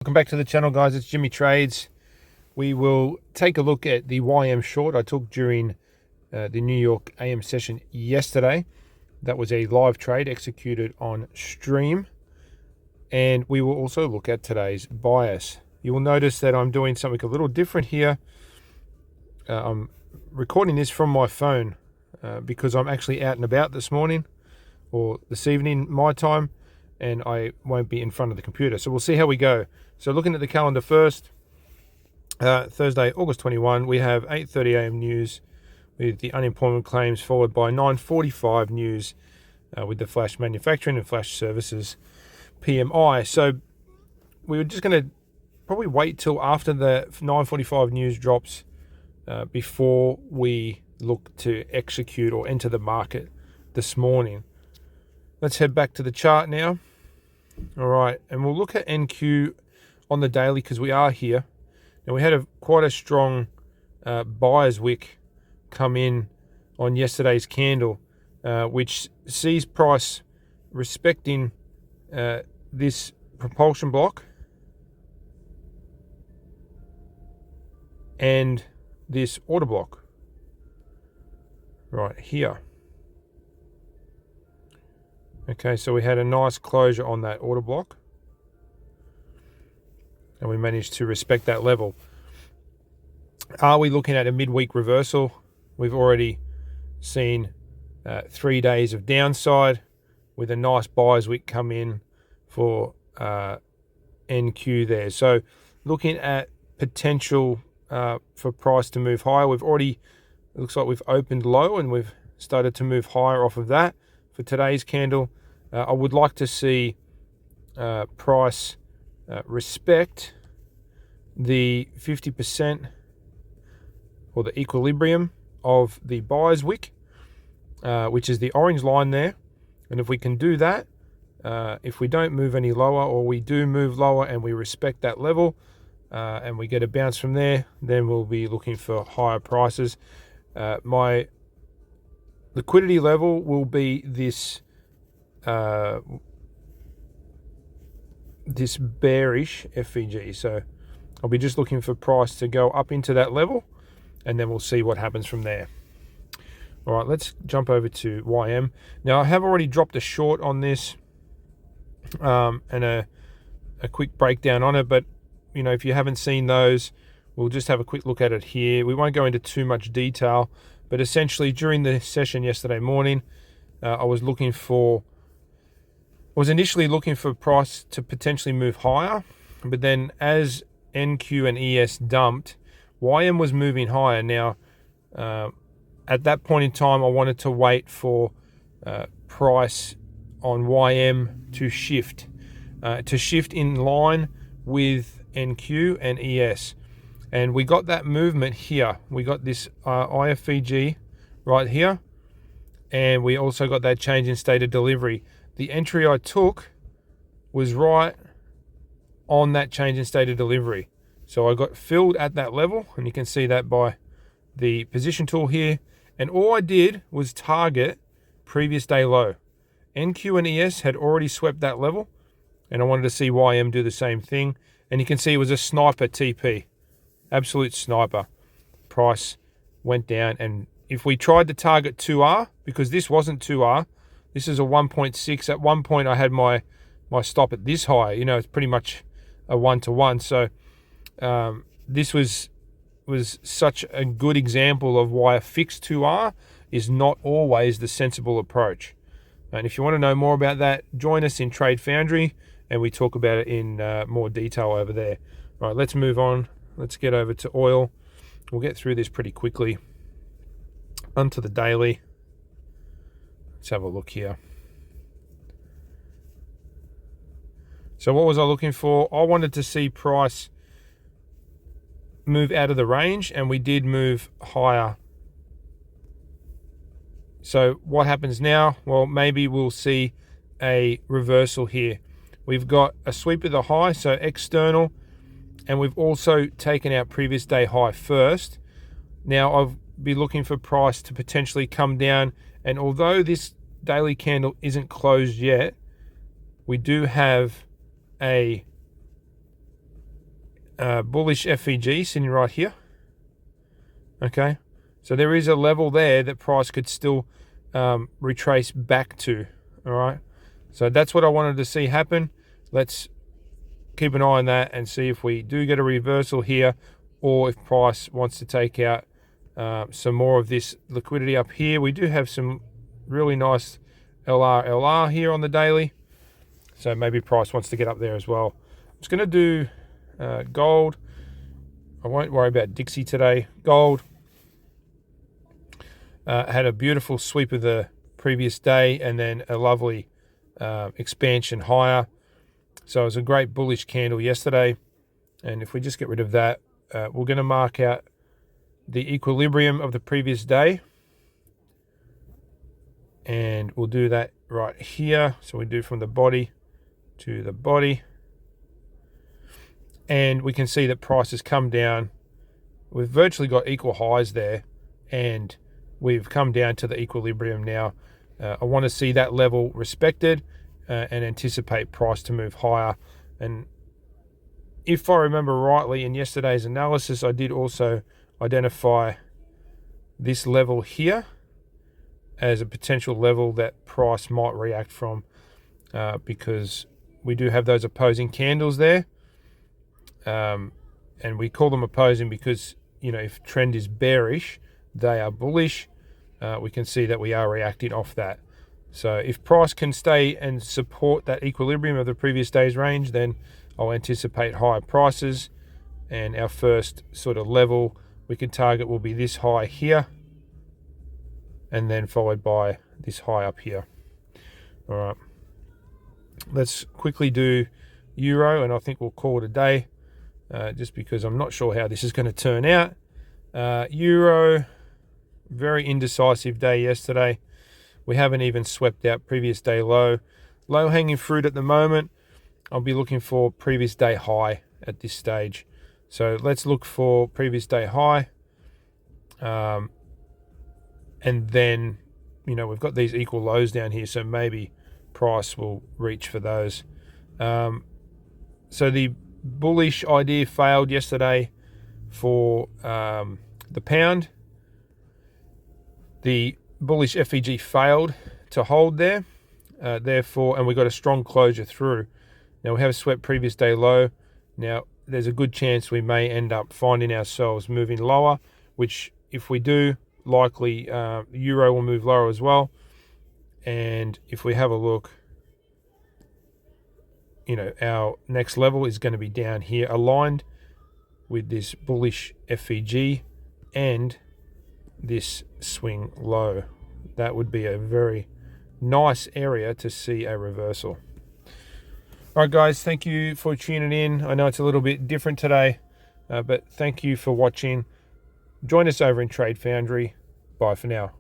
Welcome back to the channel, guys. It's Jimmy Trades. We will take a look at the YM short I took during the New York AM session yesterday. That was a live trade executed on stream. And we will also look at today's bias. You will notice that I'm doing something a little different here. I'm recording this from my phone because I'm actually out and about this morning or this evening, my time, and I won't be in front of the computer. So we'll see how we go. So looking at the calendar first, Thursday, August 21, we have 8:30 a.m. news with the unemployment claims, followed by 9:45 news with the flash manufacturing and flash services PMI. So we were just going to probably wait till after the 9:45 news drops before we look to execute or enter the market this morning. Let's head back to the chart now. All right, and we'll look at NQ on the daily because we are here. Now we had quite a strong buyer's wick come in on yesterday's candle, which sees price respecting this propulsion block and this order block right here. Okay, so we had a nice closure on that order block, and we managed to respect that level. Are we looking at a midweek reversal? We've already seen 3 days of downside with a nice buyer's wick come in for NQ there. So looking at potential for price to move higher. We've already, it looks like we've opened low and we've started to move higher off of that. For today's candle, I would like to see price respect the 50% or the equilibrium of the buyer's wick, which is the orange line there. And if we can do that, if we don't move any lower, or we do move lower and we respect that level, and we get a bounce from there, then we'll be looking for higher prices. My liquidity level will be this this bearish FVG. So I'll be just looking for price to go up into that level, and then we'll see what happens from there. All right, let's jump over to YM. Now I have already dropped a short on this and a quick breakdown on it, but you know, if you haven't seen those, we'll just have a quick look at it here. We won't go into too much detail, but essentially during the session yesterday morning, I was initially looking for price to potentially move higher, but then as NQ and ES dumped, YM was moving higher. Now, at that point in time, I wanted to wait for price on YM to shift in line with NQ and ES. And we got that movement here. We got this IFVG right here. And we also got that change in state of delivery. The entry I took was right on that change in state of delivery. So I got filled at that level, and you can see that by the position tool here. And all I did was target previous day low. NQ and ES had already swept that level, and I wanted to see YM do the same thing. And you can see it was a sniper TP. Absolute sniper. Price went down, and if we tried to target 2R, because this wasn't 2R, this is a 1.6. At one point I had my stop at this high. You know, it's pretty much a 1-to-1. So this was such a good example of why a fixed 2R is not always the sensible approach. And if you want to know more about that, join us in Trade Foundry, and we talk about it in more detail over there. All right, let's move on. Let's get over to oil. We'll get through this pretty quickly. Onto the daily. Let's have a look here. So what was I looking for? I wanted to see price move out of the range, and we did move higher. So what happens now? Well, maybe we'll see a reversal here. We've got a sweep of the high, so external, and we've also taken out previous day high first. Now I'll be looking for price to potentially come down, and although this daily candle isn't closed yet, we do have a bullish FEG sitting right here. Okay, so there is a level there that price could still retrace back to. All right, so that's what I wanted to see happen. Let's keep an eye on that and see if we do get a reversal here, or if price wants to take out some more of this liquidity up here. We do have some really nice LR here on the daily, so maybe price wants to get up there as well. I'm just going to do gold. I won't worry about Dixie today. Gold had a beautiful sweep of the previous day and then a lovely expansion higher. So it was a great bullish candle yesterday, and if we just get rid of that, we're going to mark out the equilibrium of the previous day, and we'll do that right here. So we do from the body to the body, and we can see that price has come down. We've virtually got equal highs there, and we've come down to the equilibrium now. I want to see that level respected and anticipate price to move higher. And if I remember rightly, in yesterday's analysis, I did also identify this level here as a potential level that price might react from, because we do have those opposing candles there, and we call them opposing because, you know, if trend is bearish, they are bullish. We can see that we are reacting off that. So if price can stay and support that equilibrium of the previous day's range, then I'll anticipate higher prices, and our first sort of level we can target will be this high here, and then followed by this high up here. All right, let's quickly do euro, and I think we'll call it a day, just because I'm not sure how this is going to turn out. Euro, very indecisive day yesterday. We haven't even swept out previous day low. Low hanging fruit at the moment. I'll be looking for previous day high at this stage. So let's look for previous day high. And then, you know, we've got these equal lows down here, so maybe price will reach for those. So the bullish idea failed yesterday for the pound. The bullish FEG failed to hold there, therefore, and we got a strong closure through. Now we have swept previous day low. Now there's a good chance we may end up finding ourselves moving lower, which if we do, likely euro will move lower as well. And if we have a look, you know, our next level is going to be down here, aligned with this bullish FEG and this swing low. That would be a very nice area to see a reversal. All right, guys, thank you for tuning in. I know it's a little bit different today, but thank you for watching. Join us over in Trade Foundry. Bye for now.